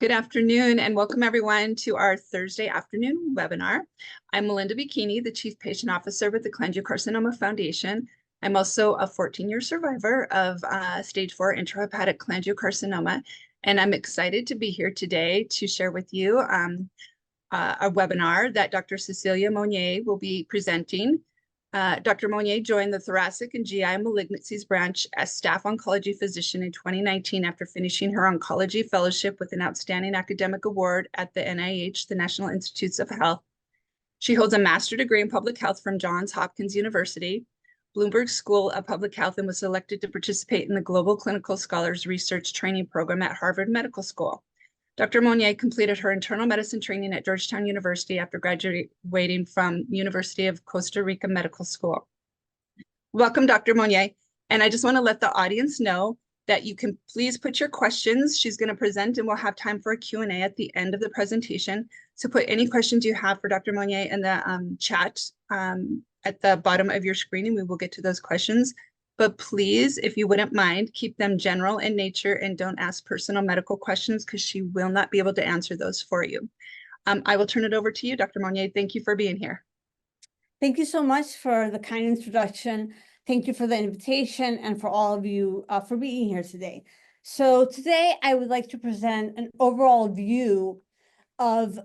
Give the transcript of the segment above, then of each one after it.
Good afternoon and welcome everyone to our Thursday afternoon webinar. I'm Melinda Bikini, the Chief Patient Officer with the Cholangiocarcinoma Foundation. I'm also a 14-year survivor of stage 4 intrahepatic cholangiocarcinoma, and I'm excited to be here today to share with you a webinar that Dr. Cecilia Monnier will be presenting. Dr. Monnier joined the Thoracic and GI Malignancies branch as staff oncology physician in 2019 after finishing her oncology fellowship with an outstanding academic award at the NIH, the National Institutes of Health. She holds a master's degree in public health from Johns Hopkins University, Bloomberg School of Public Health, and was selected to participate in the Global Clinical Scholars Research Training Program at Harvard Medical School. Dr. Monnier completed her internal medicine training at Georgetown University after graduating from University of Costa Rica Medical School. Welcome, Dr. Monnier. And I just want to let the audience know that you can please put your questions. She's going to present and we'll have time for a Q&A at the end of the presentation. So put any questions you have for Dr. Monnier in the chat at the bottom of your screen and we will get to those questions. But please, if you wouldn't mind, keep them general in nature and don't ask personal medical questions because she will not be able to answer those for you. I will turn it over to you, Dr. Monnier. Thank you for being here. Thank you so much for the kind introduction. Thank you for the invitation and for all of you for being here today. So today I would like to present an overall view of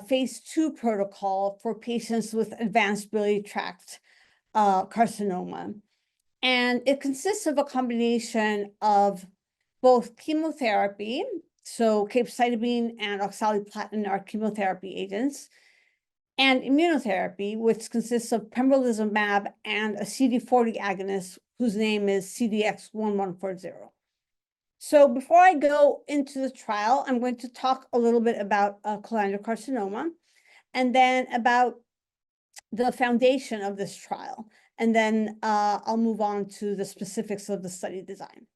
phase 2 protocol for patients with advanced biliary tract carcinoma. And it consists of a combination of both chemotherapy, so capecitabine and oxaliplatin are chemotherapy agents, and immunotherapy, which consists of pembrolizumab and a CD40 agonist, whose name is CDX-1140. So before I go into the trial, I'm going to talk a little bit about cholangiocarcinoma, and then about the foundation of this trial. And then I'll move on to the specifics of the study design.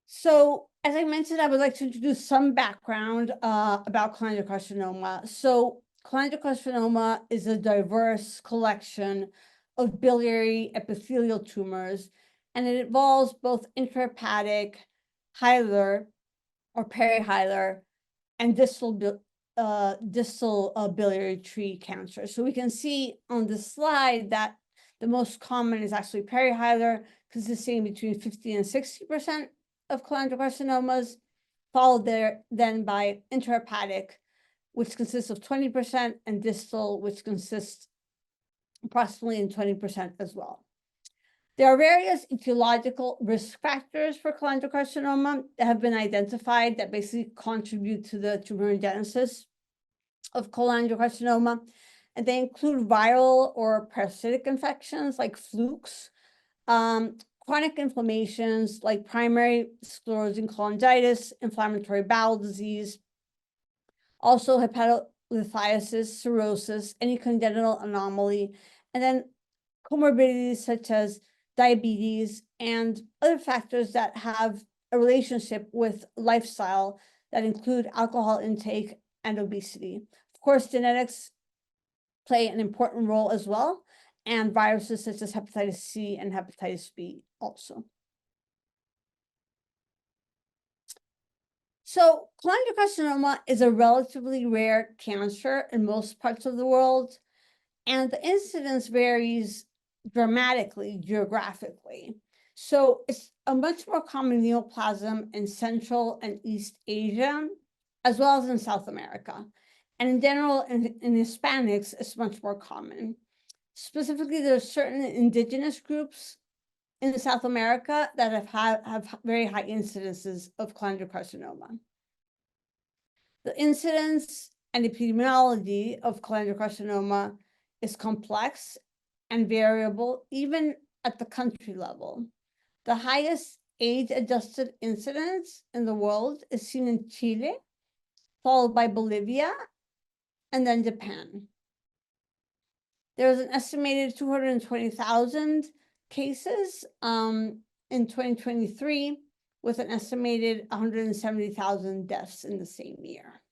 So, as I mentioned, I would like to introduce some background about cholangiocarcinoma. So, cholangiocarcinoma is a diverse collection of biliary epithelial tumors, and it involves both intrahepatic, hilar, or perihilar, and distal biliary tree cancer. So we can see on this slide that the most common is actually perihilar, consisting between 50 and 60% of cholangiocarcinomas, followed then by intrahepatic, which consists of 20%, and distal, which consists approximately in 20% as well. There are various etiological risk factors for cholangiocarcinoma that have been identified that basically contribute to the tumorigenesis of cholangiocarcinoma, and they include viral or parasitic infections like flukes, chronic inflammations like primary sclerosing cholangitis, inflammatory bowel disease, also hepatolithiasis, cirrhosis, any congenital anomaly, and then comorbidities such as diabetes and other factors that have a relationship with lifestyle that include alcohol intake and obesity. Of course, genetics play an important role as well, and viruses such as hepatitis C and hepatitis B also. So cholangiocarcinoma is a relatively rare cancer in most parts of the world, and the incidence varies dramatically geographically. So it's a much more common neoplasm in Central and East Asia, as well as in South America. And in general, in Hispanics, it's much more common. Specifically, there are certain indigenous groups in South America that have very high incidences of cholangiocarcinoma. The incidence and epidemiology of cholangiocarcinoma is complex and variable, even at the country level. The highest age-adjusted incidence in the world is seen in Chile, followed by Bolivia, and then Japan. There's an estimated 220,000 cases in 2023, with an estimated 170,000 deaths in the same year.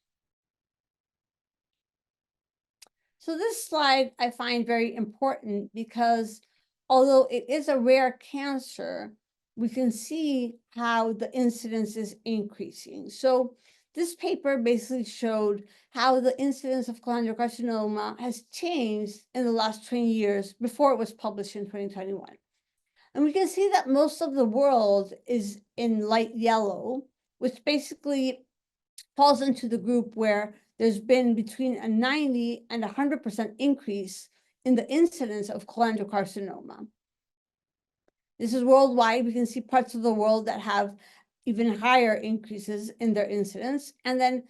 So this slide I find very important because although it is a rare cancer, we can see how the incidence is increasing. So this paper basically showed how the incidence of cholangiocarcinoma has changed in the last 20 years before it was published in 2021. And we can see that most of the world is in light yellow, which basically falls into the group where there's been between a 90 and 100% increase in the incidence of cholangiocarcinoma. This is worldwide. We can see parts of the world that have even higher increases in their incidence. And then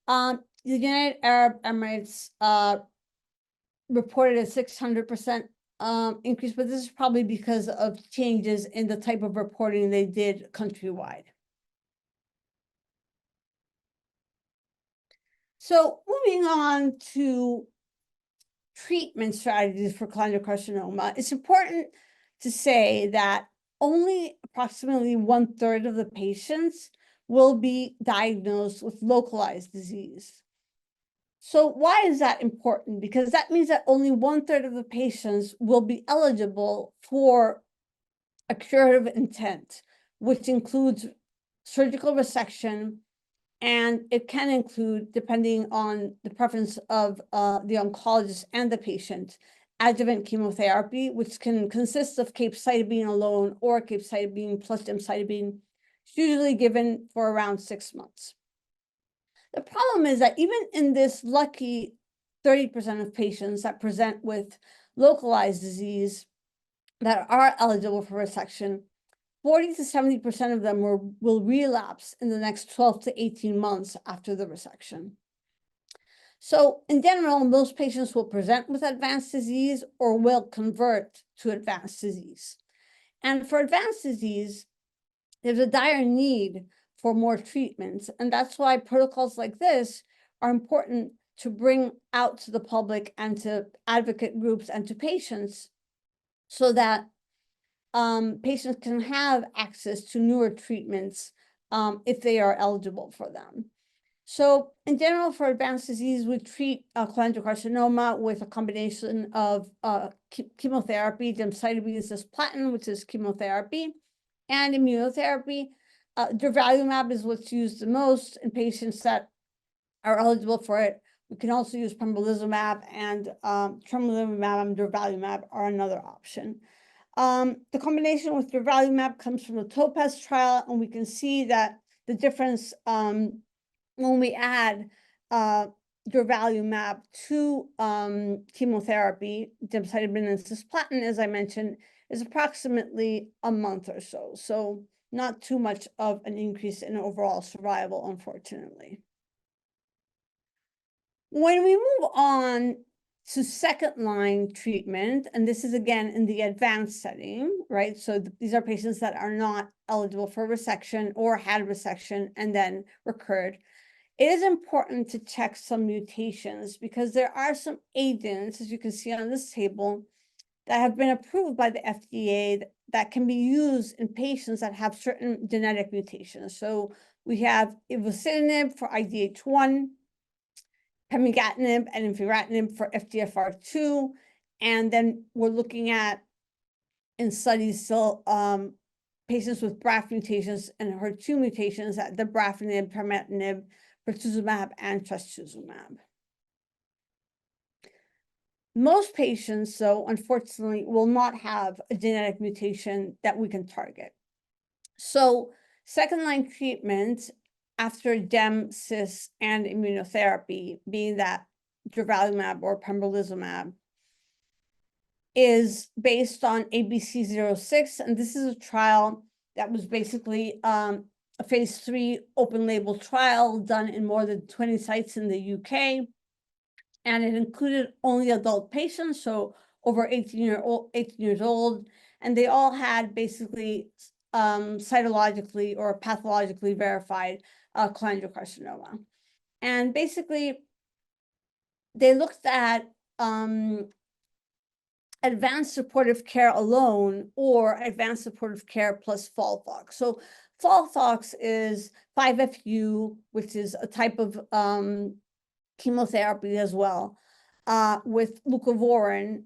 the United Arab Emirates reported a 600% increase, but this is probably because of changes in the type of reporting they did countrywide. So moving on to treatment strategies for cholangiocarcinoma, it's important to say that only approximately 1/3 of the patients will be diagnosed with localized disease. So why is that important? Because that means that only 1/3 of the patients will be eligible for a curative intent, which includes surgical resection, and it can include, depending on the preference of the oncologist and the patient, adjuvant chemotherapy, which can consist of capecitabine alone or capecitabine plus gemcitabine, usually given for around 6 months. The problem is that even in this lucky 30% of patients that present with localized disease that are eligible for resection, 40 to 70% of them will relapse in the next 12 to 18 months after the resection. So in general, most patients will present with advanced disease or will convert to advanced disease. And for advanced disease, there's a dire need for more treatments. And that's why protocols like this are important to bring out to the public and to advocate groups and to patients so that patients can have access to newer treatments if they are eligible for them. So in general, for advanced disease, we treat cholangiocarcinoma with a combination of chemotherapy, gemcitabine and cisplatin, which is chemotherapy, and immunotherapy. Durvalumab is what's used the most in patients that are eligible for it. We can also use pembrolizumab, and tremelimumab and durvalumab are another option. The combination with durvalumab comes from the TOPAZ trial, and we can see that the difference when we add durvalumab to chemotherapy, gemcitabine and cisplatin, as I mentioned, is approximately a month or so. So not too much of an increase in overall survival, unfortunately. When we move on to second-line treatment, and this is again in the advanced setting, right? So these are patients that are not eligible for resection or had resection and then recurred. It is important to check some mutations because there are some agents, as you can see on this table, that have been approved by the FDA that can be used in patients that have certain genetic mutations. So we have ivosidenib for IDH1, pemigatinib and infigratinib for FGFR2, and then we're looking at, in studies still, patients with BRAF mutations and HER2 mutations, at the dabrafenib, permetinib, pertuzumab, and trastuzumab. Most patients, though, unfortunately, will not have a genetic mutation that we can target. So second-line treatment after gem, cis, and immunotherapy, being that durvalumab or pembrolizumab, is based on ABC-06, and this is a trial that was basically a phase 3 open-label trial done in more than 20 sites in the UK. And it included only adult patients, so over 18 years old, and they all had basically cytologically or pathologically verified cholangiocarcinoma. And basically, they looked at advanced supportive care alone or advanced supportive care plus FOLFOX. So FOLFOX is 5-FU, which is a type of chemotherapy as well, with leucovorin,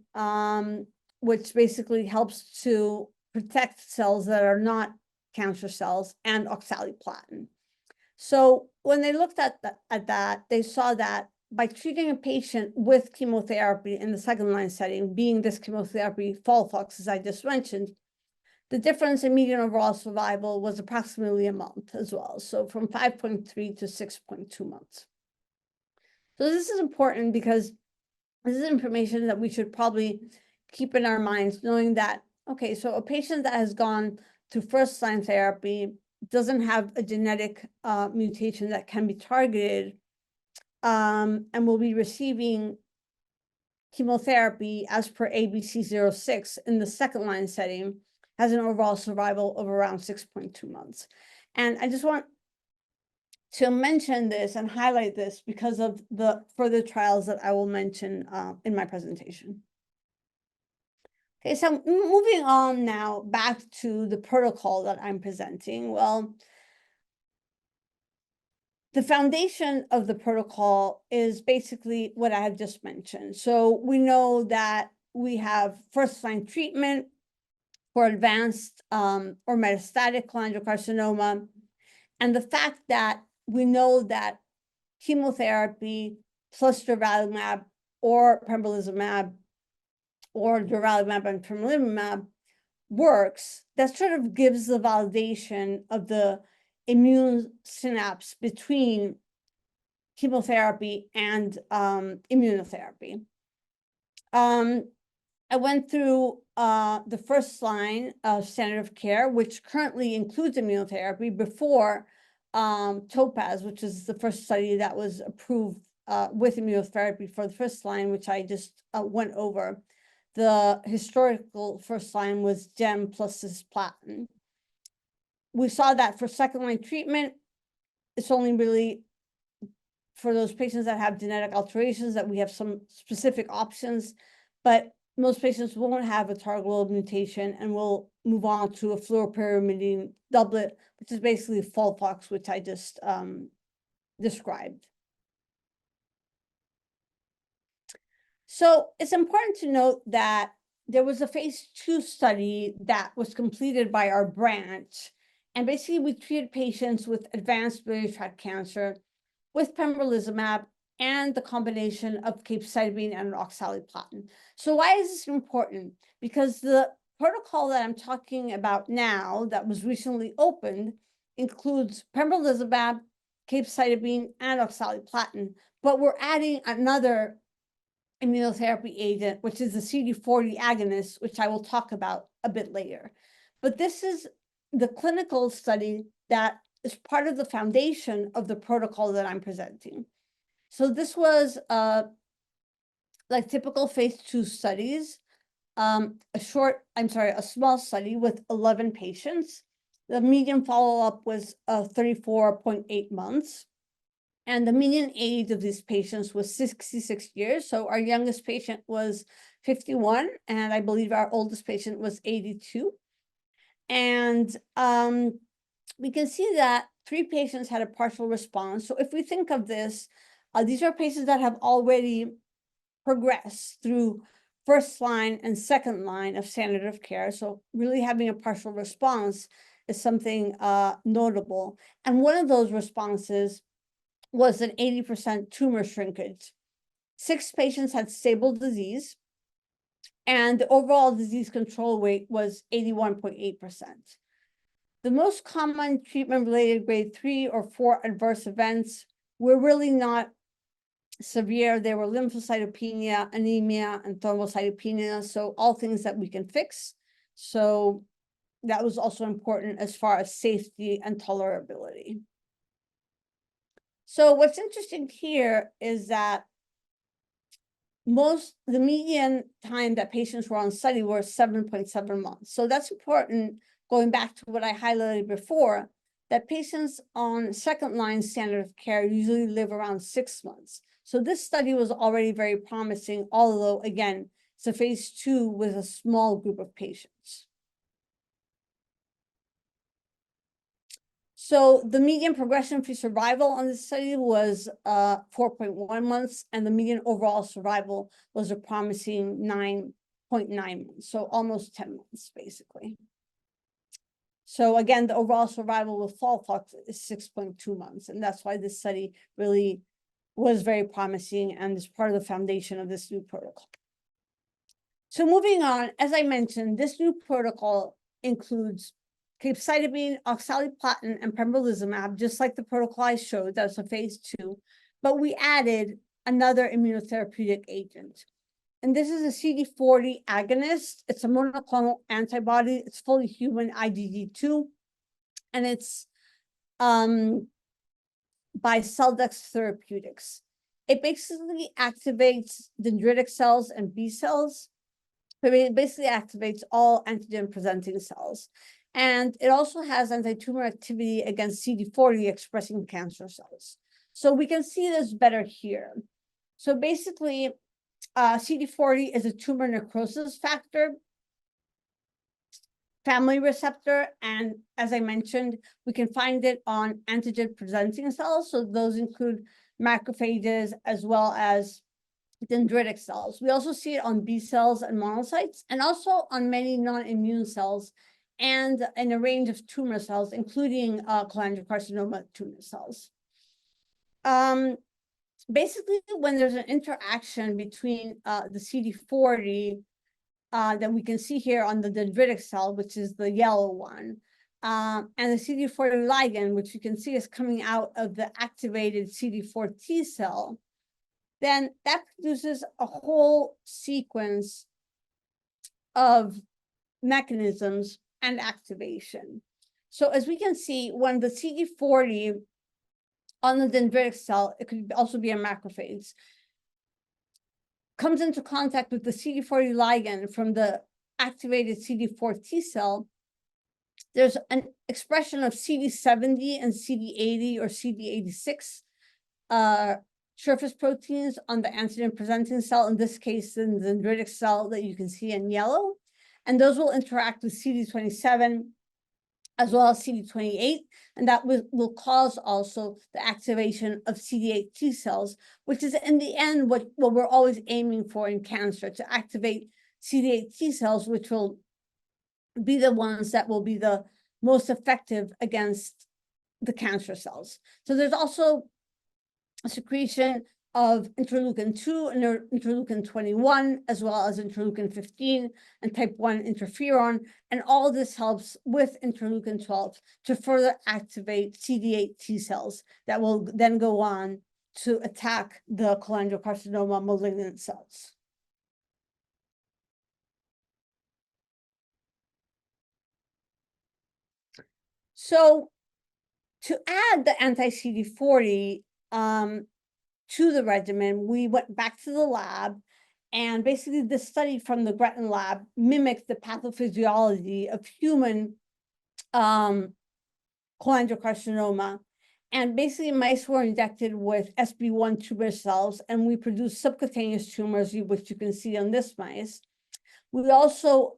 which basically helps to protect cells that are not cancer cells and oxaliplatin. So when they looked at that, they saw that by treating a patient with chemotherapy in the second-line setting, being this chemotherapy FOLFOX, as I just mentioned, the difference in median overall survival was approximately a month as well. So from 5.3 to 6.2 months. So this is important because this is information that we should probably keep in our minds, knowing that, okay, so a patient that has gone through first-line therapy doesn't have a genetic mutation that can be targeted, and will be receiving chemotherapy as per ABC06 in the second-line setting, has an overall survival of around 6.2 months. And I just want to mention this and highlight this because of the further trials that I will mention in my presentation. Okay, so moving on now back to the protocol that I'm presenting. Well, the foundation of the protocol is basically what I have just mentioned. So we know that we have first-line treatment for advanced or metastatic cholangiocarcinoma, and the fact that we know that chemotherapy plus durvalumab or pembrolizumab or durvalumab and tremelimumab works, that sort of gives the validation of the immune synapse between chemotherapy and immunotherapy. I went through the first line of standard of care, which currently includes immunotherapy, before TOPAZ, which is the first study that was approved with immunotherapy for the first line, which I just went over. The historical first line was gem plus cisplatin. We saw that for second-line treatment, it's only really for those patients that have genetic alterations that we have some specific options, but most patients won't have a targetable mutation and will move on to a fluoropyrimidine doublet, which is basically FOLFOX, which I just described. So it's important to note that there was a phase 2 study that was completed by our branch. And basically, we treated patients with advanced biliary tract cancer with pembrolizumab and the combination of capecitabine and oxaliplatin. So why is this important? Because the protocol that I'm talking about now that was recently opened includes pembrolizumab, capecitabine, and oxaliplatin, but we're adding another immunotherapy agent, which is the CD40 agonist, which I will talk about a bit later. But this is the clinical study that is part of the foundation of the protocol that I'm presenting. So this was like typical phase 2 studies, a small study with 11 patients. The median follow-up was 34.8 months. And the median age of these patients was 66 years. So our youngest patient was 51, and I believe our oldest patient was 82. And we can see that 3 patients had a partial response. So if we think of this, these are patients that have already progressed through first line and second line of standard of care. So really having a partial response is something notable. And one of those responses was an 80% tumor shrinkage. 6 patients had stable disease, and the overall disease control rate was 81.8%. The most common treatment-related grade 3 or 4 adverse events were really not severe. They were lymphocytopenia, anemia, and thrombocytopenia, so all things that we can fix. So that was also important as far as safety and tolerability. So what's interesting here is that the median time that patients were on study were 7.7 months. So that's important, going back to what I highlighted before, that patients on second-line standard of care usually live around 6 months. So this study was already very promising, although, again, it's a phase 2 with a small group of patients. So the median progression-free survival on this study was 4.1 months, and the median overall survival was a promising 9.9 months, so almost 10 months, basically. So again, the overall survival with FOLFOX is 6.2 months. And that's why this study really was very promising and is part of the foundation of this new protocol. So moving on, as I mentioned, this new protocol includes capecitabine, oxaliplatin, and pembrolizumab, just like the protocol I showed. That's a phase 2. But we added another immunotherapeutic agent. And this is a CD40 agonist. It's a monoclonal antibody. It's fully human IgG2. And it's by Celldex Therapeutics. It basically activates dendritic cells and B cells. It basically activates all antigen-presenting cells. And it also has anti-tumor activity against CD40 expressing cancer cells. So we can see this better here. So basically, CD40 is a tumor necrosis factor, family receptor, and as I mentioned, we can find it on antigen-presenting cells. So those include macrophages as well as dendritic cells. We also see it on B cells and monocytes, and also on many non-immune cells, and in a range of tumor cells, including cholangiocarcinoma tumor cells. Basically, when there's an interaction between the CD40 that we can see here on the dendritic cell, which is the yellow one, and the CD40 ligand, which you can see is coming out of the activated CD4 T cell, then that produces a whole sequence of mechanisms and activation. So as we can see, when the CD40 on the dendritic cell, it could also be a macrophage, comes into contact with the CD40 ligand from the activated CD4 T cell, there's an expression of CD70 and CD80 or CD86 surface proteins on the antigen-presenting cell, in this case, in the dendritic cell that you can see in yellow. And those will interact with CD27 as well as CD28, and that will cause also the activation of CD8 T cells, which is in the end what we're always aiming for in cancer, to activate CD8 T cells, which will be the ones that will be the most effective against the cancer cells. So there's also a secretion of interleukin-2 and interleukin-21, as well as interleukin-15 and type 1 interferon. And all this helps with interleukin-12 to further activate CD8 T cells that will then go on to attack the cholangiocarcinoma malignant cells. So to add the anti-CD40 to the regimen, we went back to the lab, and basically the study from the Gretton lab mimicked the pathophysiology of human cholangiocarcinoma. And basically mice were injected with SB1 tumor cells, and we produced subcutaneous tumors, which you can see on this mice. We also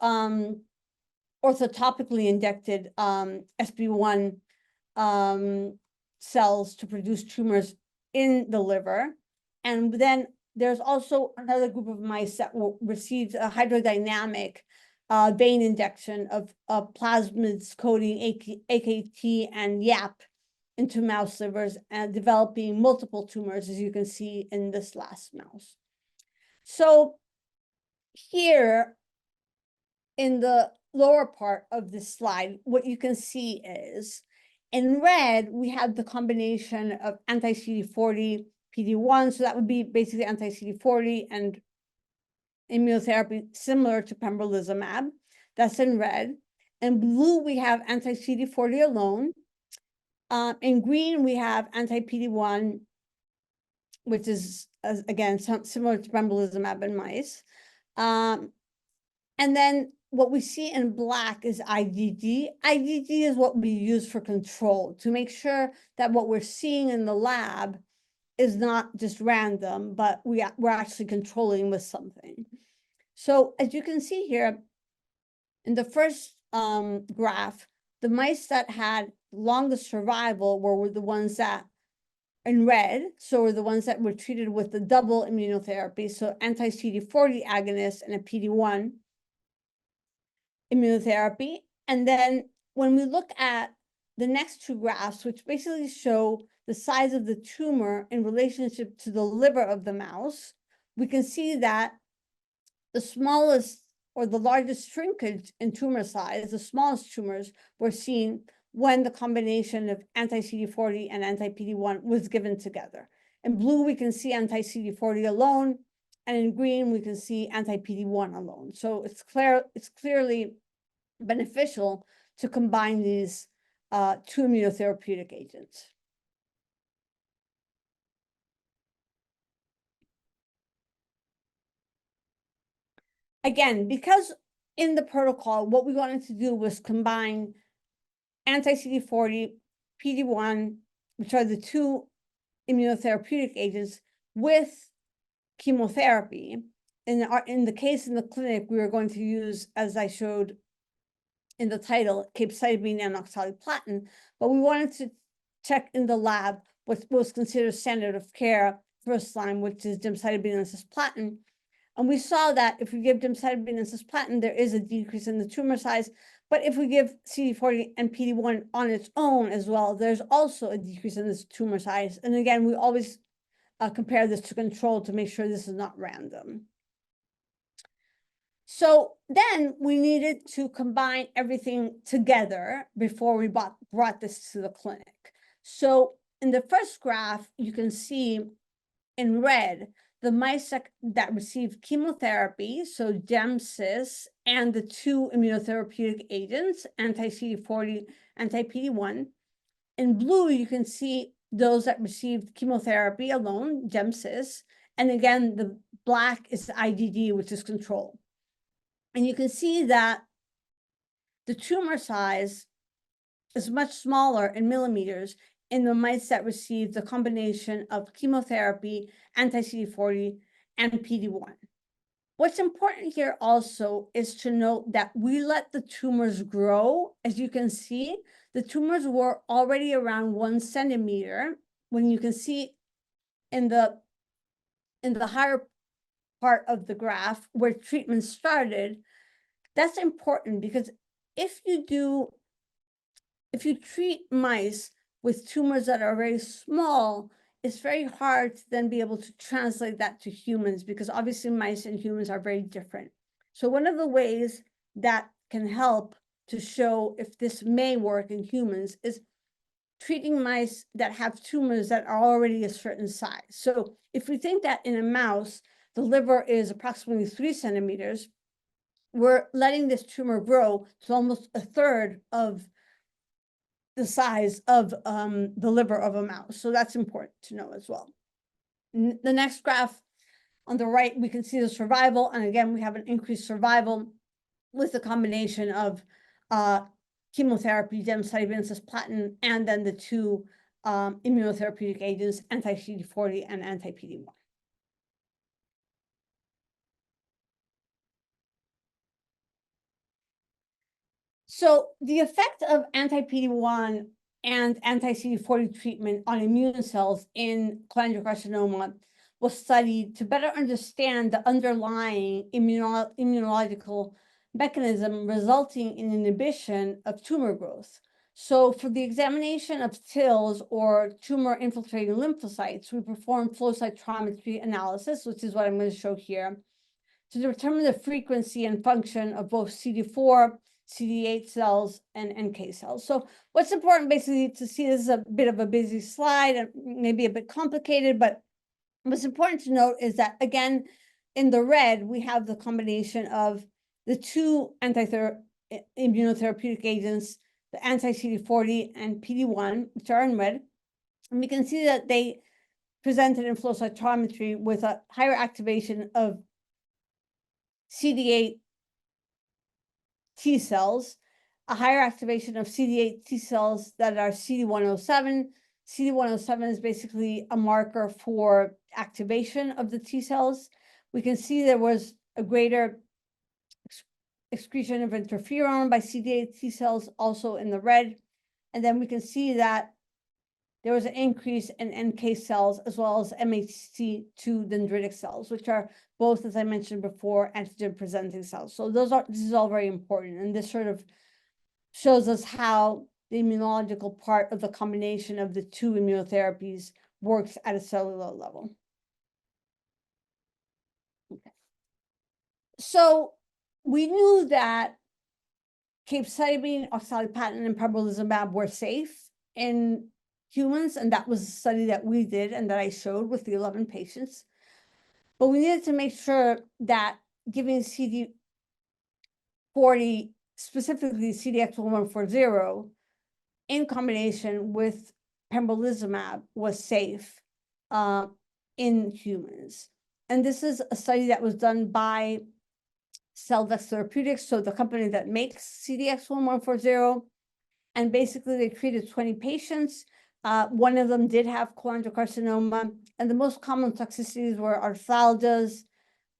orthotopically injected SB1 cells to produce tumors in the liver. And then there's also another group of mice that received a hydrodynamic vein injection of plasmids coating AKT and YAP into mouse livers and developing multiple tumors, as you can see in this last mouse. So here in the lower part of this slide, what you can see is in red, we have the combination of anti-CD40, PD-1, so that would be basically anti-CD40 and immunotherapy similar to pembrolizumab. That's in red. In blue, we have anti-CD40 alone. In green, we have anti-PD-1, which is, again, similar to pembrolizumab in mice. And then what we see in black is IgG. IgG is what we use for control to make sure that what we're seeing in the lab is not just random, but we're actually controlling with something. So as you can see here, in the first graph, the mice that had longest survival were the ones that in red, so were the ones that were treated with the double immunotherapy, so anti-CD40 agonist and a PD-1 immunotherapy. And then when we look at the next two graphs, which basically show the size of the tumor in relationship to the liver of the mouse, we can see that the smallest or the largest shrinkage in tumor size, the smallest tumors were seen when the combination of anti-CD40 and anti-PD-1 was given together. In blue, we can see anti-CD40 alone, and in green, we can see anti-PD-1 alone. So it's clearly beneficial to combine these two immunotherapeutic agents. Again, because in the protocol, what we wanted to do was combine anti-CD40, PD-1, which are the two immunotherapeutic agents, with chemotherapy. In the case in the clinic, we were going to use, as I showed in the title, Capecitabine and Oxaliplatin, but we wanted to check in the lab what was considered standard of care first line, which is gemcitabine and cisplatin. And we saw that if we give gemcitabine and cisplatin, there is a decrease in the tumor size. But if we give CD40 and PD-1 on its own as well, there's also a decrease in this tumor size. And again, we always compare this to control to make sure this is not random. So then we needed to combine everything together before we brought this to the clinic. So in the first graph, you can see in red the mice that received chemotherapy, so Gem-Cis, and the two immunotherapeutic agents, anti-CD40, anti-PD-1. In blue, you can see those that received chemotherapy alone, Gem-Cis, and again, the black is the IgG, which is control. And you can see that the tumor size is much smaller in millimeters in the mice that received the combination of chemotherapy, anti-CD40, and PD-1. What's important here also is to note that we let the tumors grow. As you can see, the tumors were already around 1 centimeter. When you can see in the higher part of the graph where treatment started, that's important because if you treat mice with tumors that are very small, it's very hard to then be able to translate that to humans because obviously mice and humans are very different. So one of the ways that can help to show if this may work in humans is treating mice that have tumors that are already a certain size. So if we think that in a mouse, the liver is approximately 3 centimeters, we're letting this tumor grow to almost a third of the size of the liver of a mouse. So that's important to know as well. The next graph on the right, we can see the survival. And again, we have an increased survival with the combination of chemotherapy, gemcitabine, cisplatin, and then the two immunotherapeutic agents, anti-CD40 and anti-PD-1. So the effect of anti-PD-1 and anti-CD40 treatment on immune cells in cholangiocarcinoma was studied to better understand the underlying immunological mechanism resulting in inhibition of tumor growth. So for the examination of TILs or tumor-infiltrating lymphocytes, we performed flow cytometry analysis, which is what I'm going to show here, to determine the frequency and function of both CD4, CD8 cells, and NK cells. So what's important basically to see, this is a bit of a busy slide and maybe a bit complicated, but what's important to note is that, again, in the red, we have the combination of the two immunotherapeutic agents, the anti-CD40 and PD-1, which are in red. And we can see that they presented in flow cytometry with a higher activation of CD8 T cells, a higher activation of CD8 T cells that are CD107. CD107 is basically a marker for activation of the T cells. We can see there was a greater excretion of interferon by CD8 T cells also in the red. And then we can see that there was an increase in NK cells as well as MHC2 dendritic cells, which are both, as I mentioned before, antigen-presenting cells. So this is all very important, and this sort of shows us how the immunological part of the combination of the two immunotherapies works at a cellular level. Okay. So we knew that capecitabine, oxaliplatin, and pembrolizumab were safe in humans, and that was a study that we did and that I showed with the 11 patients. But we needed to make sure that giving CD40, specifically CDX-1140, in combination with pembrolizumab was safe in humans. And this is a study that was done by Celldex Therapeutics, so the company that makes CDX-1140. And basically, they treated 20 patients. One of them did have cholangiocarcinoma, and the most common toxicities were arthalgias,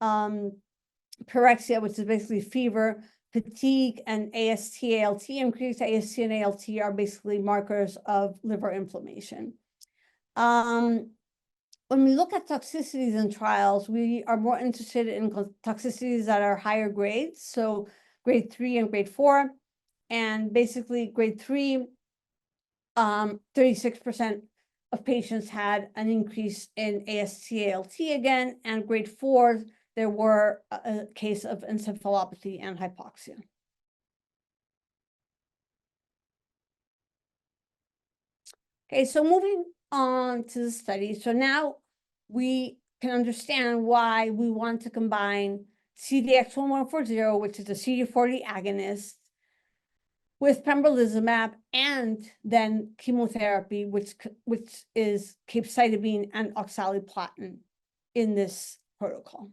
pyrexia, which is basically fever, fatigue, and AST, ALT. Increased AST and ALT are basically markers of liver inflammation. When we look at toxicities in trials, we are more interested in toxicities that are higher grades, so grade 3 and grade 4. And basically, grade 3, 36% of patients had an increase in AST, ALT again, and grade 4, there were a case of encephalopathy and hypoxia. Okay, so moving on to the study. So now we can understand why we want to combine CDX-1140, which is a CD40 agonist, with pembrolizumab and then chemotherapy, which is capecitabine and oxaliplatin in this protocol.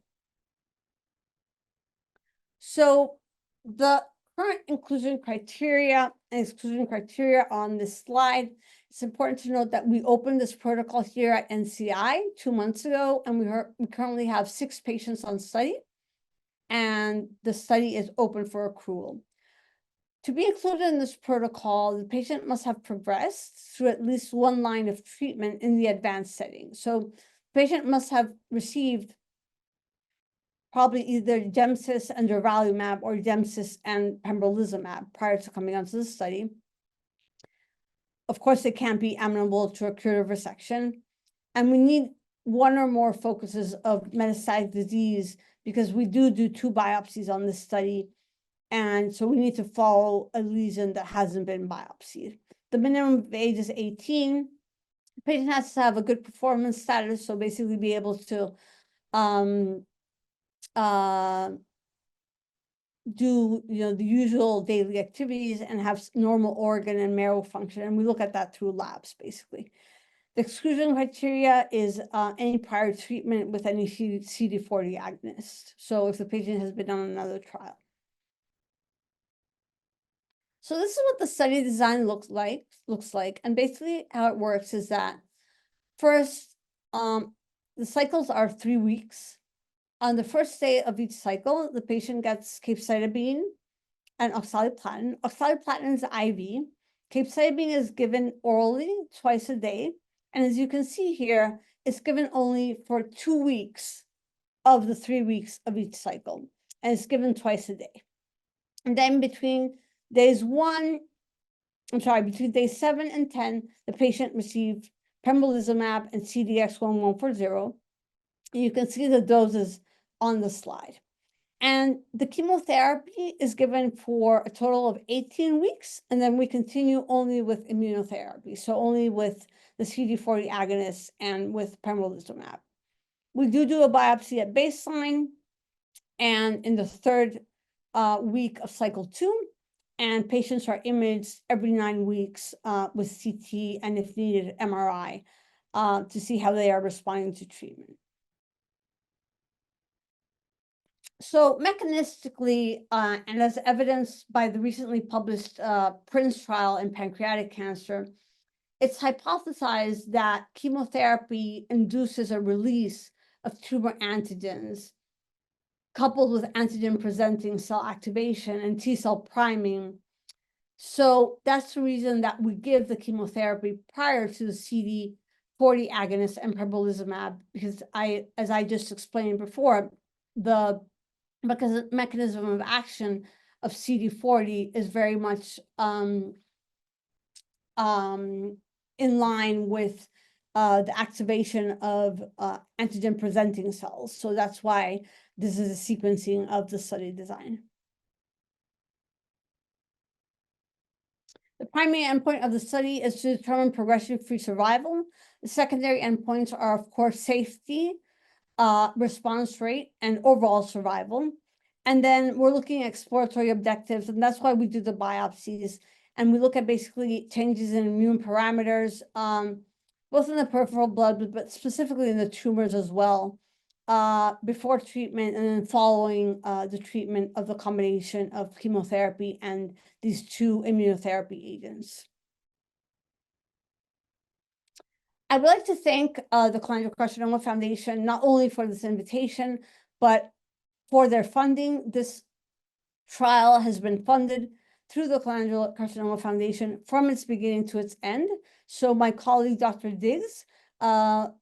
So the current inclusion criteria and exclusion criteria on this slide, it's important to note that we opened this protocol here at NCI 2 months ago, and we currently have 6 patients on study, and the study is open for accrual. To be included in this protocol, the patient must have progressed through at least 1 line of treatment in the advanced setting. So the patient must have received probably either Gemcis and durvalumab or Gemcis and pembrolizumab prior to coming onto the study. Of course, they can't be amenable to a curative resection. And we need 1 or more focuses of metastatic disease because we do 2 biopsies on this study. And so we need to follow a lesion that hasn't been biopsied. The minimum age is 18. The patient has to have a good performance status, so basically be able to do the usual daily activities and have normal organ and marrow function. And we look at that through labs, basically. The exclusion criteria is any prior treatment with any CD40 agonist. So if the patient has been on another trial. So this is what the study design looks like. And basically how it works is that first, the cycles are 3 weeks. On the first day of each cycle, the patient gets capecitabine and oxaliplatin. Oxaliplatin is IV. Capecitabine is given orally twice a day. And as you can see here, it's given only for 2 weeks of the 3 weeks of each cycle. And it's given twice a day. And then between days 7 and 10, the patient received pembrolizumab and CDX-1140. And you can see the doses on the slide. And the chemotherapy is given for a total of 18 weeks, and then we continue only with immunotherapy, so only with the CD40 agonists and with pembrolizumab. We do a biopsy at baseline and in the 3rd week of cycle 2, and patients are imaged every 9 weeks with CT and, if needed, MRI to see how they are responding to treatment. So mechanistically, and as evidenced by the recently published PRINCE trial in pancreatic cancer, it's hypothesized that chemotherapy induces a release of tumor antigens coupled with antigen-presenting cell activation and T-cell priming. So that's the reason that we give the chemotherapy prior to the CD40 agonist and pembrolizumab, because as I just explained before, the mechanism of action of CD40 is very much in line with the activation of antigen presenting cells. So that's why this is a sequencing of the study design. The primary endpoint of the study is to determine progression-free survival. The secondary endpoints are, of course, safety, response rate, and overall survival. And then we're looking at exploratory objectives, and that's why we do the biopsies. And we look at basically changes in immune parameters, both in the peripheral blood, but specifically in the tumors as well, before treatment and then following the treatment of the combination of chemotherapy and these two immunotherapy agents. I would like to thank the Cholangiocarcinoma Foundation, not only for this invitation, but for their funding. This trial has been funded through the Cholangiocarcinoma Foundation from its beginning to its end. So my colleague, Dr. Diggs, won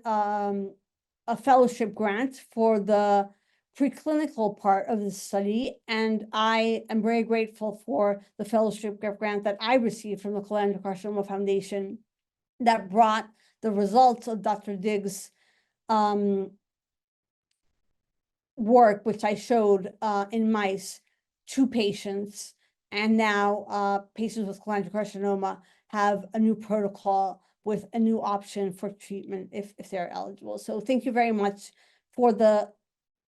a fellowship grant for the preclinical part of the study, and I am very grateful for the fellowship grant that I received from the Cholangiocarcinoma Foundation that brought the results of Dr. Diggs' work, which I showed in mice, to patients. And now patients with cholangiocarcinoma have a new protocol with a new option for treatment if they're eligible. So thank you very much for the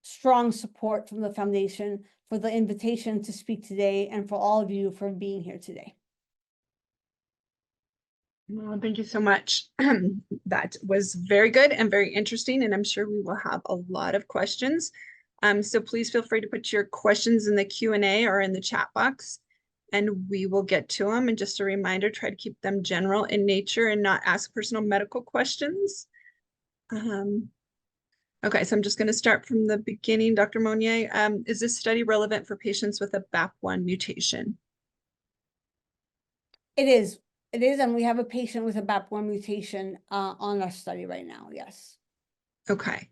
strong support from the foundation, for the invitation to speak today, and for all of you for being here today. Well, thank you so much. That was very good and very interesting, and I'm sure we will have a lot of questions. So please feel free to put your questions in the Q&A or in the chat box, and we will get to them. And just a reminder, try to keep them general in nature and not ask personal medical questions. Okay, so I'm just going to start from the beginning. Dr. Monnier, is this study relevant for patients with a BAP1 mutation? It is. It is, and we have a patient with a BAP1 mutation on our study right now, yes. Okay.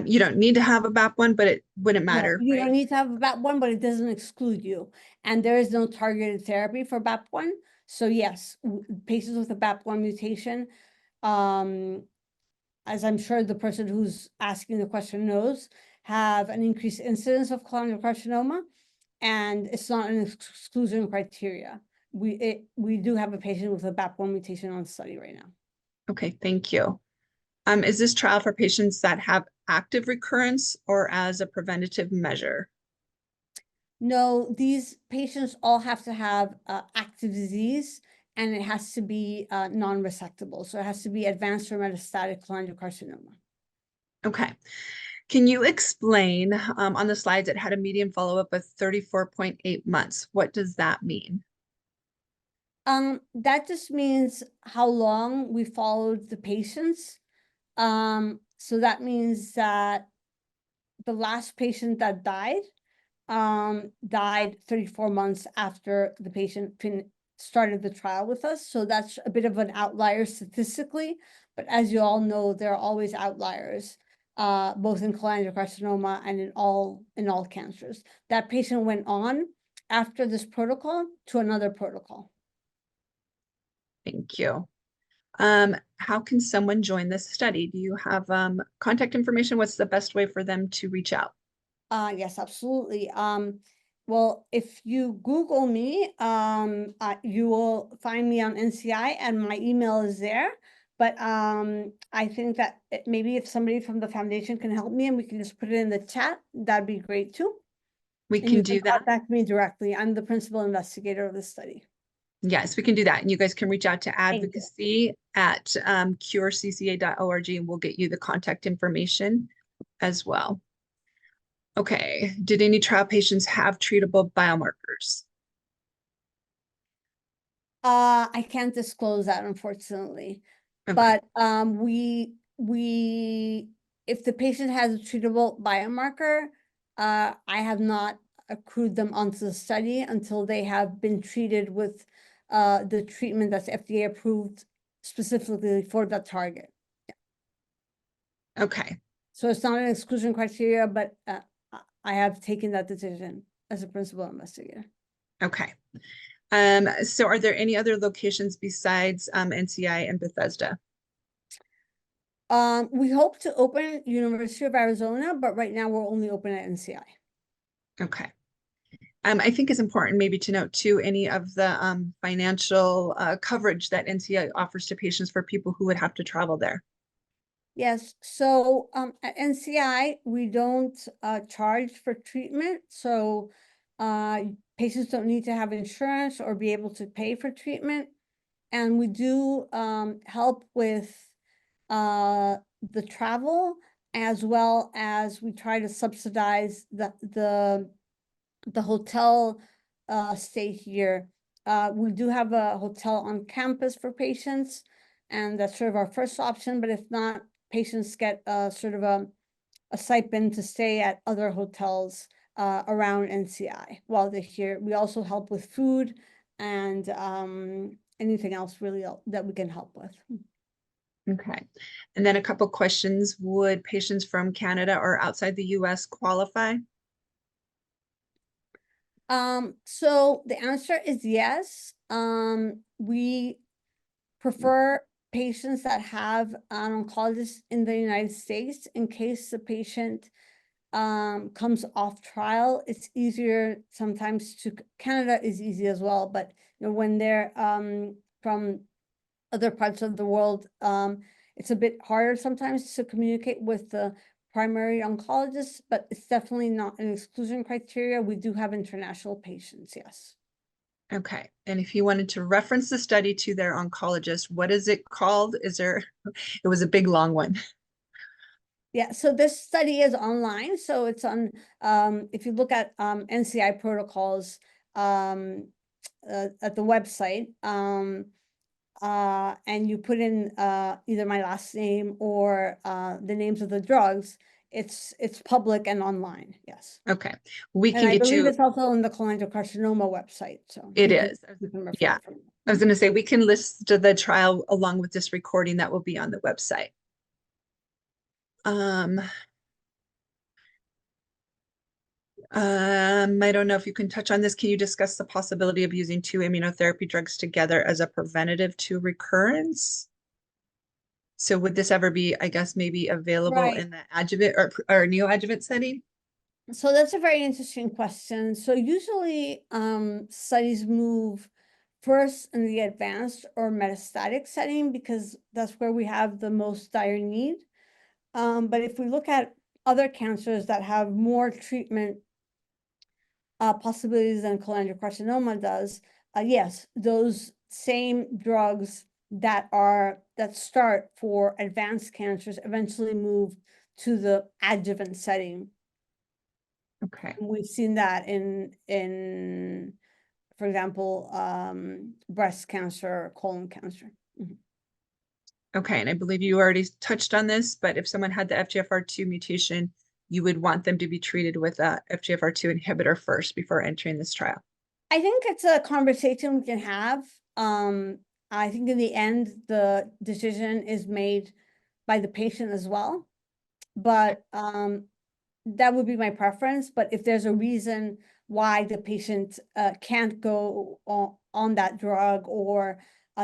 You don't need to have a BAP1, but it wouldn't matter. No, you right? don't need to have a BAP1, but it doesn't exclude you. And there is no targeted therapy for BAP1. So yes, patients with a BAP1 mutation, as I'm sure the person who's asking the question knows, have an increased incidence of cholangiocarcinoma, and it's not an exclusion criteria. We do have a patient with a BAP1 mutation on study right now. Okay, thank you. Is this trial for patients that have active recurrence or as a preventative measure? No, these patients all have to have active disease, and it has to be non-resectable. So it has to be advanced or metastatic cholangiocarcinoma. Okay. Can you explain on the slides it had a median follow-up of 34.8 months? What does that mean? That just means how long we followed the patients. So that means that the last patient that died died 34 months after the patient started the trial with us. So that's a bit of an outlier statistically, but as you all know, there are always outliers, both in cholangiocarcinoma and in all cancers. That patient went on after this protocol to another protocol. Thank you. How can someone join this study? Do you have contact information? What's the best way for them to reach out? Yes, absolutely. Well, if you Google me, you will find me on NCI, and my email is there. But I think that maybe if somebody from the foundation can help me and we can just put it in the chat, that'd be great too. We can do that. Contact me directly. I'm the principal investigator of the study. Yes, we can do that. And you guys can reach out to advocacy at curecca.org, and we'll get you the contact information as well. Okay. Did any trial patients have treatable biomarkers? I can't disclose that, unfortunately. Okay. But if the patient has a treatable biomarker, I have not accrued them onto the study until they have been treated with the treatment that's FDA approved specifically for that target. Yeah. Okay. So it's not an exclusion criteria, but I have taken that decision as a principal investigator. Okay. So are there any other locations besides NCI and Bethesda? We hope to open University of Arizona, but right now we're only open at NCI. Okay. I think it's important maybe to note too, any of the financial coverage that NCI offers to patients for people who would have to travel there. Yes, so at NCI, we don't charge for treatment. So patients don't need to have insurance or be able to pay for treatment. And we do help with the travel, as well as we try to subsidize the hotel stay here. We do have a hotel on campus for patients, and that's sort of our first option. But if not, patients get sort of a stipend to stay at other hotels around NCI while they're here. We also help with food and anything else really that we can help with. Okay. And then a couple questions. Would patients from Canada or outside the US qualify? So the answer is yes. We prefer patients that have an oncologist in the United States in case the patient comes off trial. It's easier sometimes to, Canada is easy as well, but when they're from other parts of the world, it's a bit harder sometimes to communicate with the primary oncologist, but it's definitely not an exclusion criteria. We do have international patients, yes. Okay. And if you wanted to reference the study to their oncologist, what is it called? It was a big long one. Yeah, so this study is online. So it's on, if you look at NCI protocols at the website, and you put in either my last name or the names of the drugs, it's public and online, yes. Okay. We And can I get believe you, it's also on the cholangiocarcinoma website, so it you can, is. you can refer Yeah. from. I was going to say, we can list the trial along with this recording that will be on the website. I don't know if you can touch on this. Can you discuss the possibility of using two immunotherapy drugs together as a preventative to recurrence? So would this ever be, I guess, maybe available Right. in the adjuvant or neoadjuvant setting? So that's a very interesting question. So usually studies move first in the advanced or metastatic setting because that's where we have the most dire need. But if we look at other cancers that have more treatment possibilities than cholangiocarcinoma does, yes, those same drugs that start for advanced cancers eventually move to the adjuvant setting. Okay. We've seen that for example, breast cancer, colon cancer. Mhm. Okay, and I believe you already touched on this, but if someone had the FGFR2 mutation, you would want them to be treated with a FGFR2 inhibitor first before entering this trial. I think it's a conversation we can have. I think in the end, the decision is made by the patient as well. But that would be my preference. But if there's a reason why the patient can't go on that drug, or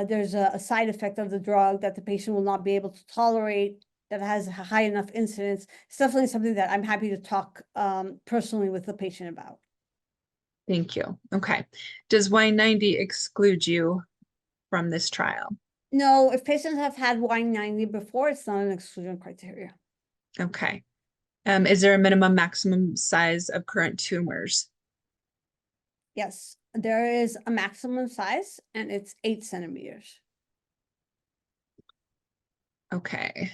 there's a side effect of the drug that the patient will not be able to tolerate, that has a high enough incidence, it's definitely something that I'm happy to talk personally with the patient about. Thank you. Okay. Does Y90 exclude you from this trial? No, if patients have had Y90 before, it's not an exclusion criteria. Okay. Is there a minimum maximum size of current tumors? Yes, there is a maximum size and it's 8 centimeters. Okay.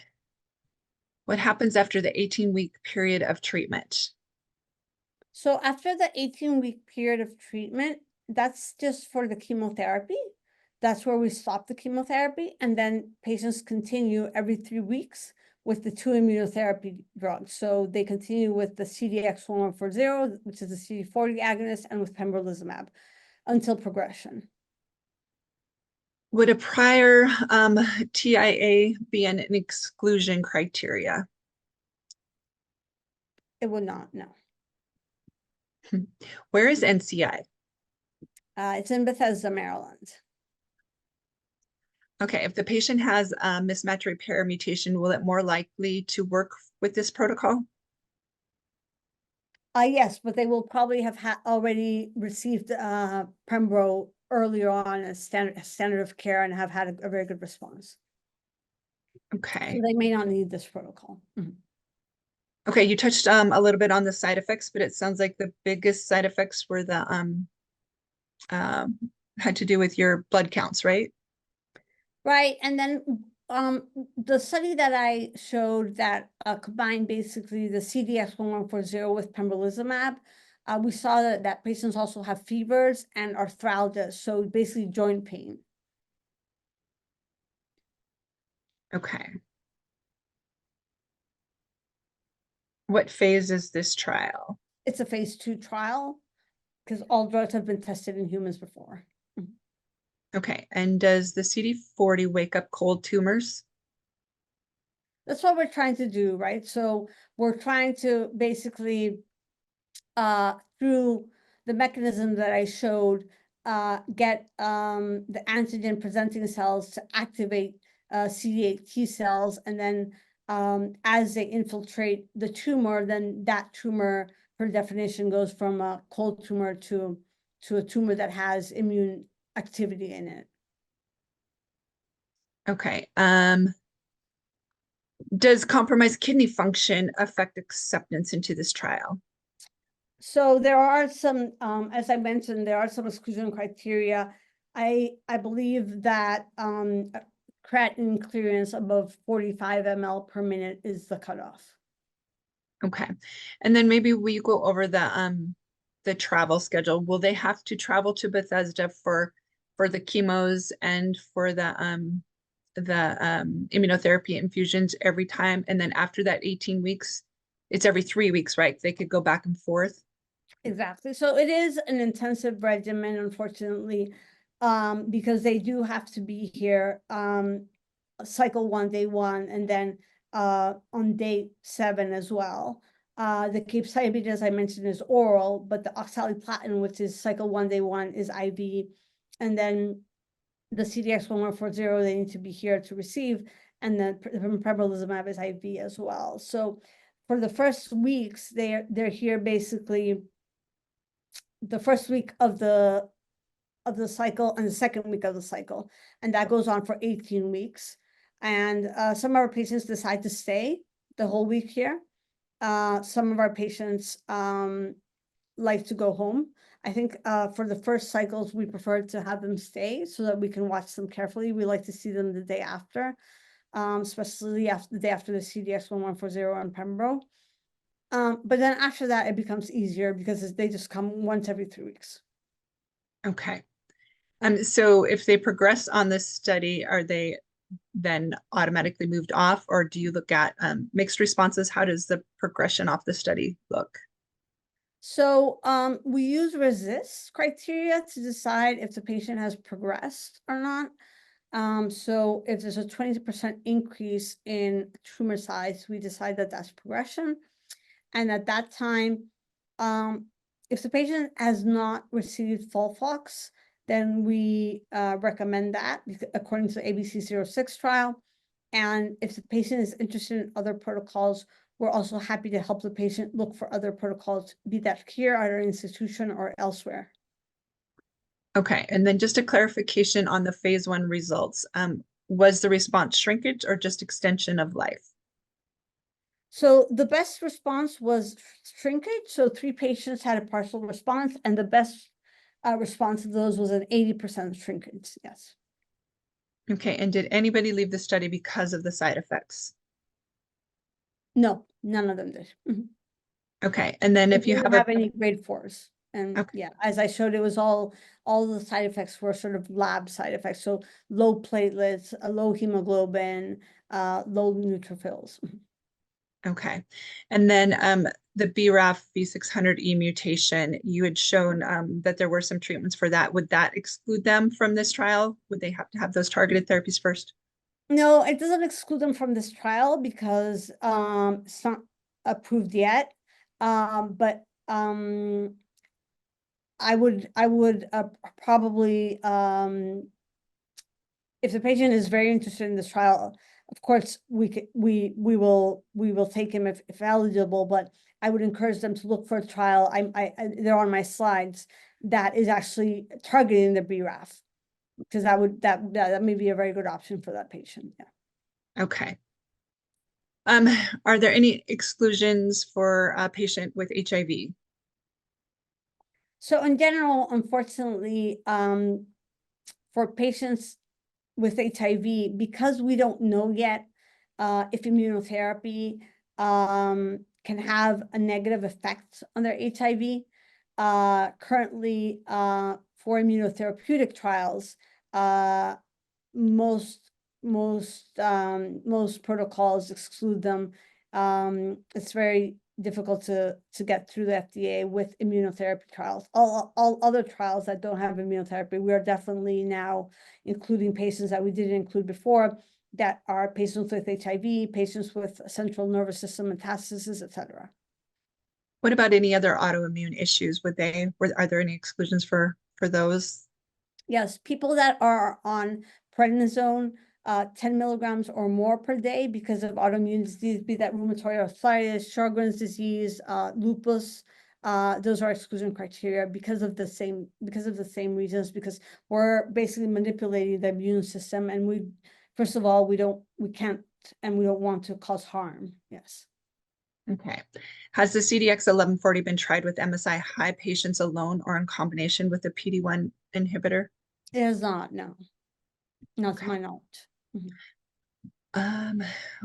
What happens after the 18-week period of treatment? So after the 18-week period of treatment, that's just for the chemotherapy. That's where we stop the chemotherapy, and then patients continue every 3 weeks with the 2 immunotherapy drugs. So they continue with the CDX-1140, which is the CD40 agonist, and with pembrolizumab until progression. Would a prior TIA be an exclusion criteria? It would not, no. Where is NCI? It's in Bethesda, Maryland. Okay, if the patient has a mismatch repair mutation, will it more likely to work with this protocol? Yes, but they will probably have already received Pembro earlier on as standard of care and have had a very good response. Okay. So they may not need this protocol. Okay, you touched a little bit on the side effects, but it sounds like the biggest side effects were the had to do with your blood counts, right? Right, and then the study that I showed that combined basically the CDX-1140 with pembrolizumab, we saw that patients also have fevers and arthralgia, so basically joint pain. Okay. What phase is this trial? It's a phase 2 trial because all drugs have been tested in humans before. Okay, and does the CD40 wake up cold tumors? That's what we're trying to do, right? So we're trying to basically, through the mechanism that I showed, get the antigen presenting cells to activate CD8 T cells, and then as they infiltrate the tumor, then that tumor, per definition, goes from a cold tumor to a tumor that has immune activity in it. Okay. Does compromised kidney function affect acceptance into this trial? So there are some, as I mentioned, there are some exclusion criteria. I believe that creatinine clearance above 45 ml per minute is the cutoff. Okay. And then maybe we go over the travel schedule. Will they have to travel to Bethesda for the chemos and for the immunotherapy infusions every time? And then after that 18 weeks, it's every 3 weeks, right? They could go back and forth. Exactly. So it is an intensive regimen, unfortunately, because they do have to be here cycle 1, day 1, and then on day 7 as well. The capecitabine, as I mentioned, is oral, but the oxaliplatin, which is cycle 1, day 1, is IV. And then the CDX-1140, they need to be here to receive, and then pembrolizumab is IV as well. So for the first weeks, they're here basically the first week of the cycle and the second week of the cycle, and that goes on for 18 weeks. And some of our patients decide to stay the whole week here. Some of our patients like to go home. I think for the first cycles, we prefer to have them stay so that we can watch them carefully. We like to see them the day after, especially after the day after the CDX-1140 and Pembro. But then after that, it becomes easier because they just come once every 3 weeks. Okay. So if they progress on this study, are they then automatically moved off, or do you look at mixed responses? How does the progression off the study look? So we use RECIST criteria to decide if the patient has progressed or not. So if there's a 20% increase in tumor size, we decide that that's progression. And at that time, if the patient has not received FOLFOX, then we recommend that according to the ABC-06 trial. And if the patient is interested in other protocols, we're also happy to help the patient look for other protocols, be that here at our institution or elsewhere. Okay, and then just a clarification on the phase 1 results. Was the response shrinkage or just extension of life? So the best response was shrinkage. So 3 patients had a partial response, and the best response of those was an 80% shrinkage. Yes. Okay, and did anybody leave the study because of the side effects? No, none of them did. Okay, and then if you didn't have any grade 4s. And Okay. yeah, as I showed, it was all the side effects were sort of lab side effects. So low platelets, a low hemoglobin, low neutrophils. Okay, and then the BRAF V600E mutation, you had shown that there were some treatments for that. Would that exclude them from this trial? Would they have to have those targeted therapies first? No, it doesn't exclude them from this trial because it's not approved yet. But I would probably, if the patient is very interested in this trial, of course, we will take him if eligible, but I would encourage them to look for a trial. They're on my slides that is actually targeting the BRAF, because that may be a very good option for that patient. Yeah. Okay. Are there any exclusions for a patient with HIV? So in general, unfortunately, for patients with HIV, because we don't know yet if immunotherapy can have a negative effect on their HIV. Currently, for immunotherapeutic trials, most protocols exclude them. It's very difficult to get through the FDA with immunotherapy trials. All other trials that don't have immunotherapy, we are definitely now including patients that we didn't include before, that are patients with HIV, patients with central nervous system metastasis, etc. What about any other autoimmune issues? Are there any exclusions for those? Yes, people that are on prednisone 10 milligrams or more per day because of autoimmune disease, be that rheumatoid arthritis, Sjogren's disease, lupus, those are exclusion criteria because of the same reasons, because we're basically manipulating the immune system, and first of all, we can't and we don't want to cause harm. Yes. Okay. Has the CDX-1140 been tried with MSI high patients alone or in combination with a PD-1 inhibitor? It is not, no. Not to Okay. my knowledge.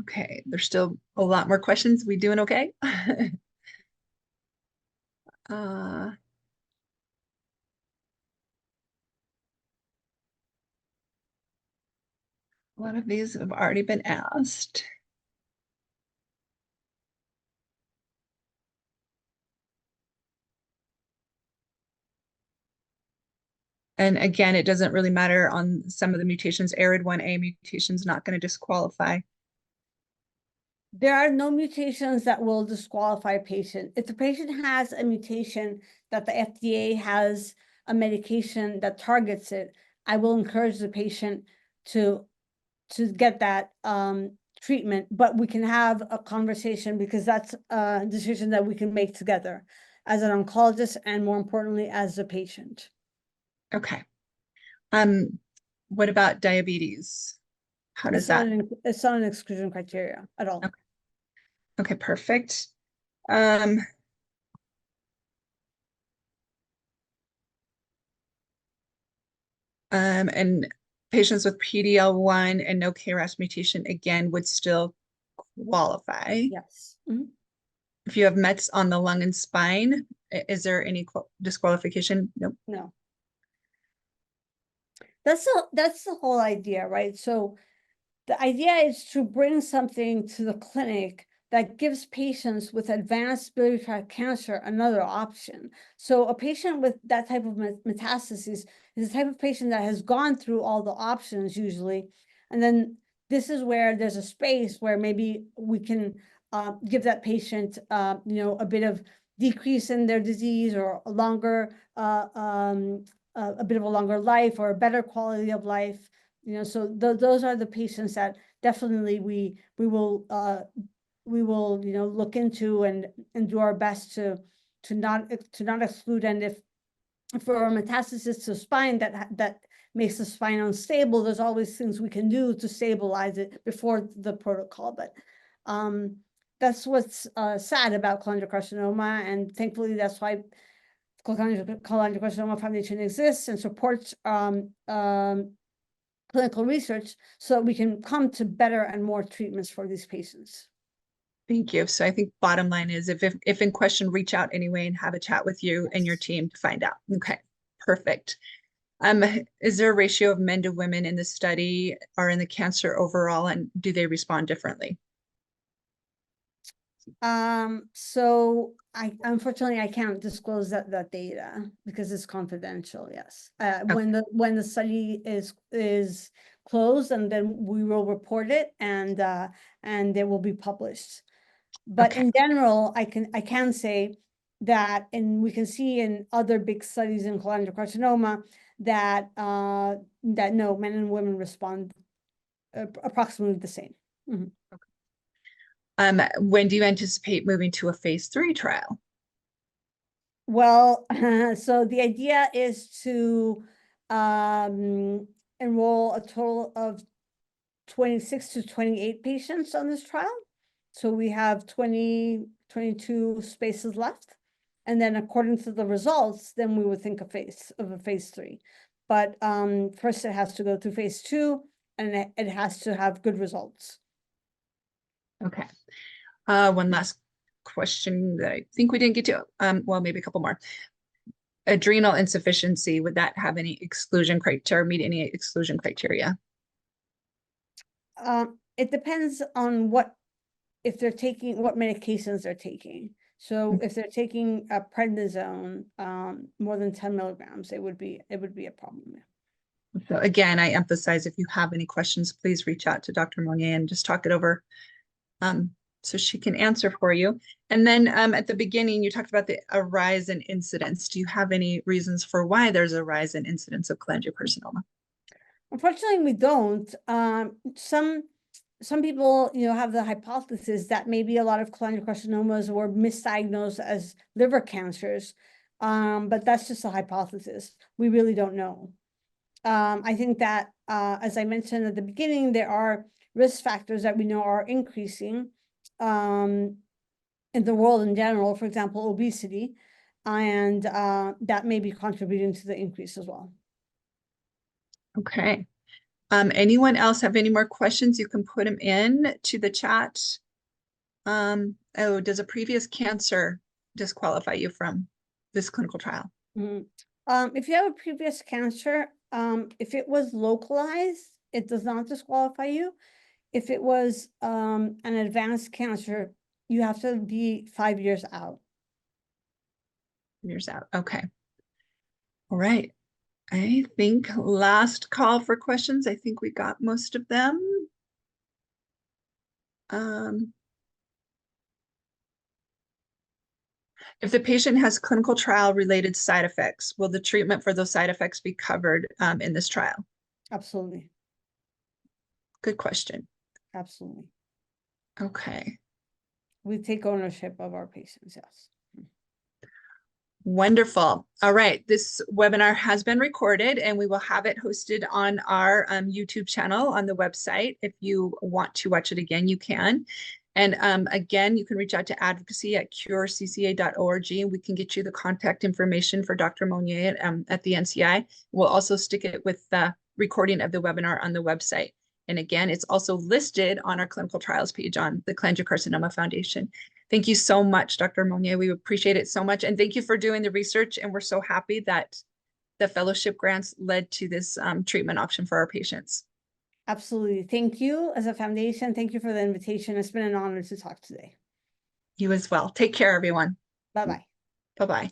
Okay, there's still a lot more questions. We doing okay? A lot of these have already been asked. And again, it doesn't really matter on some of the mutations. ARID1A mutations not going to disqualify. There are no mutations that will disqualify a patient. If the patient has a mutation that the FDA has a medication that targets it, I will encourage the patient to get that treatment, but we can have a conversation, because that's a decision that we can make together as an oncologist, and more importantly, as a patient. Okay. What about diabetes? How does that? It's not an exclusion criteria at all. Okay. Okay, perfect. And patients with PD-L1 and no KRAS mutation again would still qualify. Yes. If you have Mets on the lung and spine, is there any disqualification? Nope. No. That's the whole idea, right? So the idea is to bring something to the clinic that gives patients with advanced biliary tract cancer another option. So a patient with that type of metastasis is the type of patient that has gone through all the options usually. And then this is where there's a space where maybe we can give that patient, a bit of decrease in their disease, or a longer, a bit of a longer life, or a better quality of life. So those are the patients that definitely we will look into and do our best to not exclude. And if for metastasis to spine that makes the spine unstable, there's always things we can do to stabilize it before the protocol. But that's what's sad about cholangiocarcinoma, and thankfully that's why Cholangiocarcinoma Foundation exists and supports clinical research, so that we can come to better and more treatments for these patients. Thank you. So I think bottom line is if in question, reach out anyway and have a chat with you and your team to find out. Okay, perfect. Is there a ratio of men to women in the study or in the cancer overall, and do they respond differently? So unfortunately I can't disclose that data because it's confidential. Yes. Okay. When the study is closed, and then we will report it, and it will be published. But Okay. in general, I can say that, and we can see in other big studies in cholangiocarcinoma that that no, men and women respond approximately the same. Mhm. When do you anticipate moving to a phase 3 trial? Well, so the idea is to enroll a total of 26 to 28 patients on this trial. So we have 22 spaces left. And then according to the results, then we would think of a phase 3. But first it has to go through phase 2, and it has to have good results. Okay. One last question that I think we didn't get to. Well, maybe a couple more. Adrenal insufficiency, would that have any exclusion criteria, meet any exclusion criteria? It depends on what medications they're taking. So if they're taking a prednisone, more than 10 milligrams, it would be a problem. So again, I emphasize, if you have any questions, please reach out to Dr. Monnier and just talk it over so she can answer for you. And then at the beginning, you talked about a rise in incidence. Do you have any reasons for why there's a rise in incidence of cholangiocarcinoma? Unfortunately, we don't. Some people, have the hypothesis that maybe a lot of cholangiocarcinomas were misdiagnosed as liver cancers, but that's just a hypothesis. We really don't know. I think that, as I mentioned at the beginning, there are risk factors that we know are increasing in the world in general, for example, obesity, and that may be contributing to the increase as well. Okay. Anyone else have any more questions? You can put them in to the chat. Does a previous cancer disqualify you from this clinical trial? If you have a previous cancer, if it was localized, it does not disqualify you. If it was an advanced cancer, you have to be 5 years out. Years out. Okay. All right. I think last call for questions. I think we got most of them. If the patient has clinical trial related side effects, will the treatment for those side effects be covered in this trial? Absolutely. Good question. Absolutely. Okay. We take ownership of our patients, yes. Wonderful. All right. This webinar has been recorded and we will have it hosted on our YouTube channel on the website. If you want to watch it again, you can. And again, you can reach out to advocacy@curecca.org and we can get you the contact information for Dr. Monnier at the NCI. We'll also stick it with the recording of the webinar on the website. And again, it's also listed on our clinical trials page on the Cholangiocarcinoma Foundation. Thank you so much, Dr. Monnier. We appreciate it so much. And thank you for doing the research. And we're so happy that the fellowship grants led to this treatment option for our patients. Absolutely. Thank you as a foundation. Thank you for the invitation. It's been an honor to talk today. You as well. Take care, everyone. Bye-bye. Bye-bye.